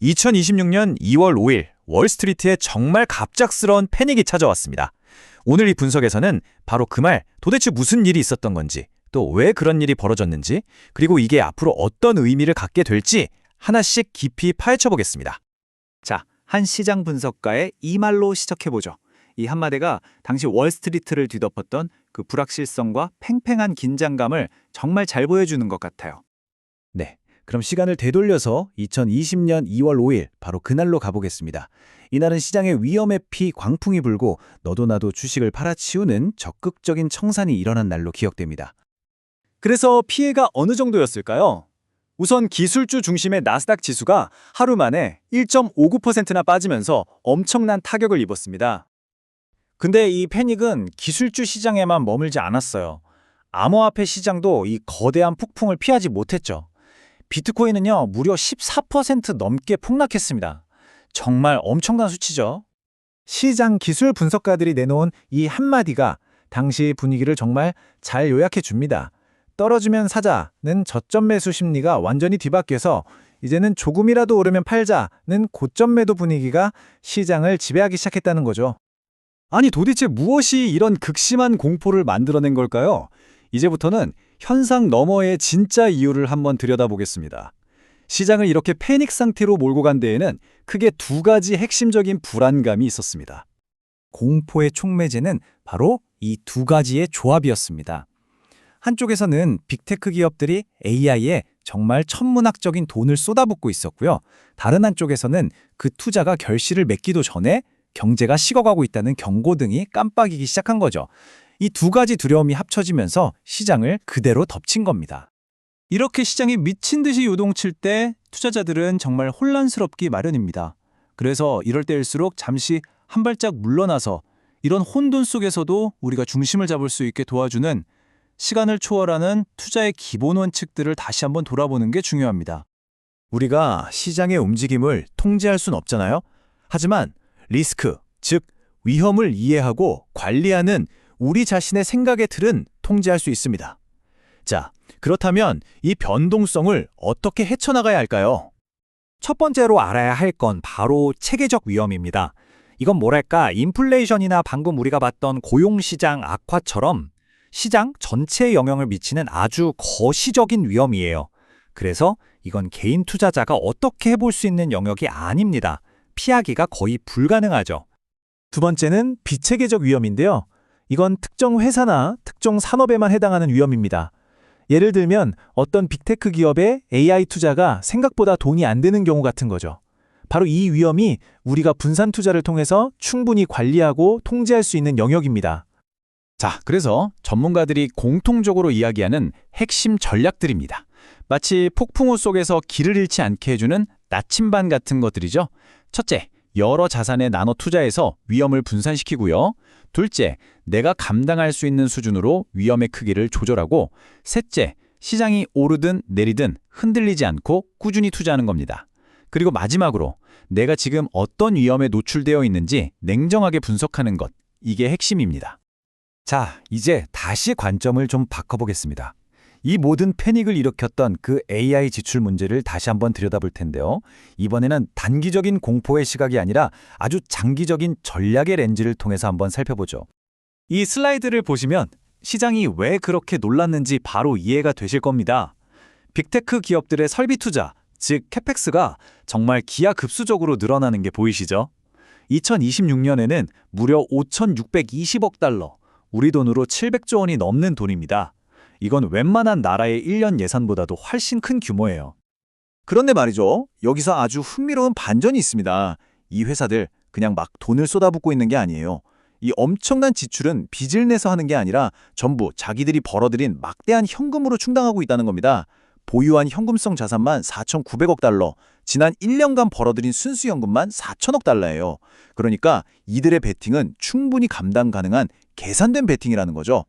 2026년 2월 5일 월스트리트에 정말 갑작스러운 패닉이 찾아왔습니다. 오늘 이 분석에서는 바로 그 말 도대체 무슨 일이 있었던 건지, 또 왜 그런 일이 벌어졌는지, 그리고 이게 앞으로 어떤 의미를 갖게 될지 하나씩 깊이 파헤쳐 보겠습니다. 자, 한 시장 분석가의 이 말로 시작해보죠. 이 한마디가 당시 월스트리트를 뒤덮었던 그 불확실성과 팽팽한 긴장감을 정말 잘 보여주는 것 같아요. 네, 그럼 시간을 되돌려서 2020년 2월 5일 바로 그날로 가보겠습니다. 이날은 시장에 위험의 피 광풍이 불고 너도 나도 주식을 팔아치우는 적극적인 청산이 일어난 날로 기억됩니다. 그래서 피해가 어느 정도였을까요? 우선 기술주 중심의 나스닥 지수가 하루 만에 1.59%나 빠지면서 엄청난 타격을 입었습니다. 근데 이 패닉은 기술주 시장에만 머물지 않았어요. 암호화폐 시장도 이 거대한 폭풍을 피하지 못했죠. 비트코인은요, 무려 14% 넘게 폭락했습니다. 정말 엄청난 수치죠. 시장 기술 분석가들이 내놓은 이 한마디가 당시 분위기를 정말 잘 요약해 줍니다. 떨어지면 사자는 저점 매수 심리가 완전히 뒤바뀌어서 이제는 조금이라도 오르면 팔자는 고점 매도 분위기가 시장을 지배하기 시작했다는 거죠. 아니 도대체 무엇이 이런 극심한 공포를 만들어낸 걸까요? 이제부터는 현상 너머의 진짜 이유를 한번 들여다보겠습니다. 시장을 이렇게 패닉 상태로 몰고 간 데에는 크게 두 가지 핵심적인 불안감이 있었습니다. 공포의 촉매제는 바로 이 두 가지의 조합이었습니다. 한쪽에서는 빅테크 기업들이 AI에 정말 천문학적인 돈을 쏟아붓고 있었고요. 다른 한쪽에서는 그 투자가 결실을 맺기도 전에 경제가 식어가고 있다는 경고등이 깜빡이기 시작한 거죠. 이 두 가지 두려움이 합쳐지면서 시장을 그대로 덮친 겁니다. 이렇게 시장이 미친 듯이 요동칠 때 투자자들은 정말 혼란스럽기 마련입니다. 그래서 이럴 때일수록 잠시 한 발짝 물러나서 이런 혼돈 속에서도 우리가 중심을 잡을 수 있게 도와주는 시간을 초월하는 투자의 기본 원칙들을 다시 한번 돌아보는 게 중요합니다. 우리가 시장의 움직임을 통제할 순 없잖아요. 하지만 리스크, 즉 위험을 이해하고 관리하는 우리 자신의 생각의 틀은 통제할 수 있습니다. 자, 그렇다면 이 변동성을 어떻게 헤쳐나가야 할까요? 첫 번째로 알아야 할 건 바로 체계적 위험입니다. 이건 뭐랄까, 인플레이션이나 방금 우리가 봤던 고용시장 악화처럼 시장 전체에 영향을 미치는 아주 거시적인 위험이에요. 그래서 이건 개인 투자자가 어떻게 해볼 수 있는 영역이 아닙니다. 피하기가 거의 불가능하죠. 두 번째는 비체계적 위험인데요. 이건 특정 회사나 특정 산업에만 해당하는 위험입니다. 예를 들면 어떤 빅테크 기업의 AI 투자가 생각보다 돈이 안 되는 경우 같은 거죠. 바로 이 위험이 우리가 분산 투자를 통해서 충분히 관리하고 통제할 수 있는 영역입니다. 자, 그래서 전문가들이 공통적으로 이야기하는 핵심 전략들입니다. 마치 폭풍우 속에서 길을 잃지 않게 해주는 나침반 같은 것들이죠. 첫째, 여러 자산에 나눠 투자해서 위험을 분산시키고요. 둘째, 내가 감당할 수 있는 수준으로 위험의 크기를 조절하고, 셋째, 시장이 오르든 내리든 흔들리지 않고 꾸준히 투자하는 겁니다. 그리고 마지막으로 내가 지금 어떤 위험에 노출되어 있는지 냉정하게 분석하는 것, 이게 핵심입니다. 자, 이제 다시 관점을 좀 바꿔보겠습니다. 이 모든 패닉을 일으켰던 그 AI 지출 문제를 다시 한번 들여다볼 텐데요. 이번에는 단기적인 공포의 시각이 아니라 아주 장기적인 전략의 렌즈를 통해서 한번 살펴보죠. 이 슬라이드를 보시면 시장이 왜 그렇게 놀랐는지 바로 이해가 되실 겁니다. 빅테크 기업들의 설비 투자, 즉 캐펙스가 정말 기하급수적으로 늘어나는 게 보이시죠? 2026년에는 무려 5,620억 달러, 우리 돈으로 700조 원이 넘는 돈입니다. 이건 웬만한 나라의 1년 예산보다도 훨씬 큰 규모예요. 그런데 말이죠. 여기서 아주 흥미로운 반전이 있습니다. 이 회사들 그냥 막 돈을 쏟아붓고 있는 게 아니에요. 이 엄청난 지출은 빚을 내서 하는 게 아니라 전부 자기들이 벌어들인 막대한 현금으로 충당하고 있다는 겁니다. 보유한 현금성 자산만 4,900억 달러, 지난 1년간 벌어들인 순수 현금만 4천억 달러예요. 그러니까 이들의 베팅은 충분히 감당 가능한 계산된 베팅이라는 거죠.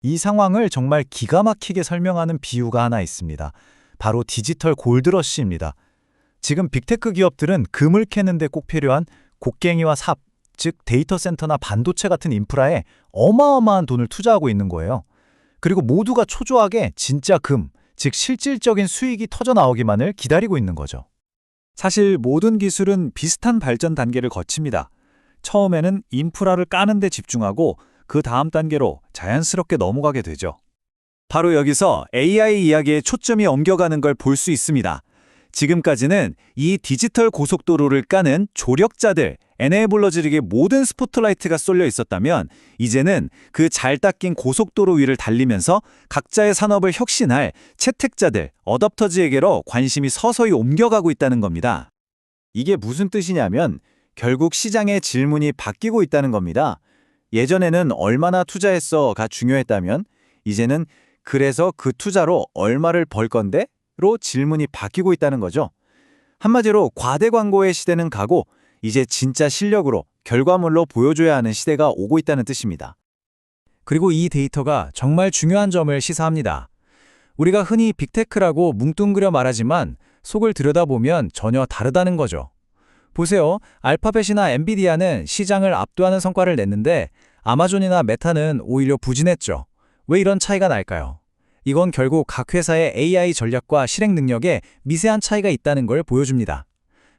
이 상황을 정말 기가 막히게 설명하는 비유가 하나 있습니다. 바로 디지털 골드러시입니다. 지금 빅테크 기업들은 금을 캐는 데 꼭 필요한 곡괭이와 삽, 즉 데이터 센터나 반도체 같은 인프라에 어마어마한 돈을 투자하고 있는 거예요. 그리고 모두가 초조하게 진짜 금, 즉 실질적인 수익이 터져 나오기만을 기다리고 있는 거죠. 사실 모든 기술은 비슷한 발전 단계를 거칩니다. 처음에는 인프라를 까는 데 집중하고 그 다음 단계로 자연스럽게 넘어가게 되죠. 바로 여기서 AI 이야기에 초점이 옮겨가는 걸 볼 수 있습니다. 지금까지는 이 디지털 고속도로를 까는 조력자들, 에네이블러들에게 모든 스포트라이트가 쏠려 있었다면 이제는 그 잘 닦인 고속도로 위를 달리면서 각자의 산업을 혁신할 채택자들, 어댑터즈에게로 관심이 서서히 옮겨가고 있다는 겁니다. 이게 무슨 뜻이냐면 결국 시장의 질문이 바뀌고 있다는 겁니다. 예전에는 얼마나 투자했어가 중요했다면 이제는 그래서 그 투자로 얼마를 벌 건데? 로 질문이 바뀌고 있다는 거죠. 한마디로 과대 광고의 시대는 가고 이제 진짜 실력으로 결과물로 보여줘야 하는 시대가 오고 있다는 뜻입니다. 그리고 이 데이터가 정말 중요한 점을 시사합니다. 우리가 흔히 빅테크라고 뭉뚱그려 말하지만 속을 들여다보면 전혀 다르다는 거죠. 보세요. 알파벳이나 엔비디아는 시장을 압도하는 성과를 냈는데 아마존이나 메타는 오히려 부진했죠. 왜 이런 차이가 날까요? 이건 결국 각 회사의 AI 전략과 실행 능력에 미세한 차이가 있다는 걸 보여줍니다.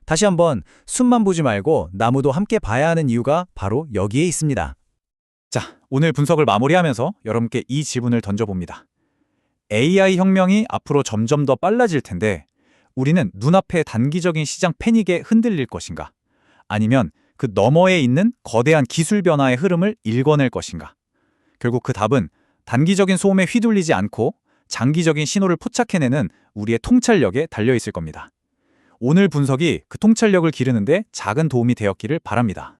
다시 한번 숲만 보지 말고 나무도 함께 봐야 하는 이유가 바로 여기에 있습니다. 자, 오늘 분석을 마무리하면서 여러분께 이 질문을 던져봅니다. AI 혁명이 앞으로 점점 더 빨라질 텐데 우리는 눈앞의 단기적인 시장 패닉에 흔들릴 것인가? 아니면 그 너머에 있는 거대한 기술 변화의 흐름을 읽어낼 것인가? 결국 그 답은 단기적인 소음에 휘둘리지 않고 장기적인 신호를 포착해내는 우리의 통찰력에 달려있을 겁니다. 오늘 분석이 그 통찰력을 기르는데 작은 도움이 되었기를 바랍니다.